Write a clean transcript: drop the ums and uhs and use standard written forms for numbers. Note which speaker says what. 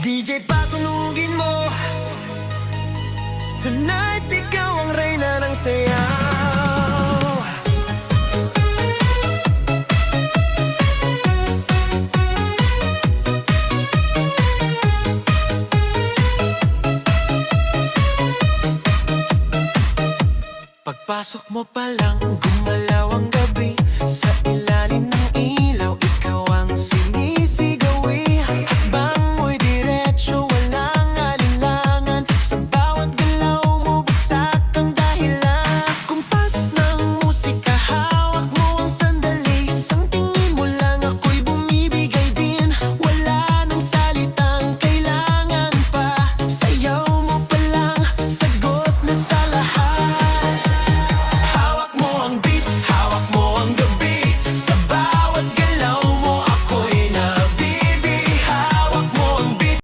Speaker 1: DJ patunugin mo, tonight ikaw ang reyna ng sayaw. Pagpasok mo pa lang, gumalaw ang gabi. Sa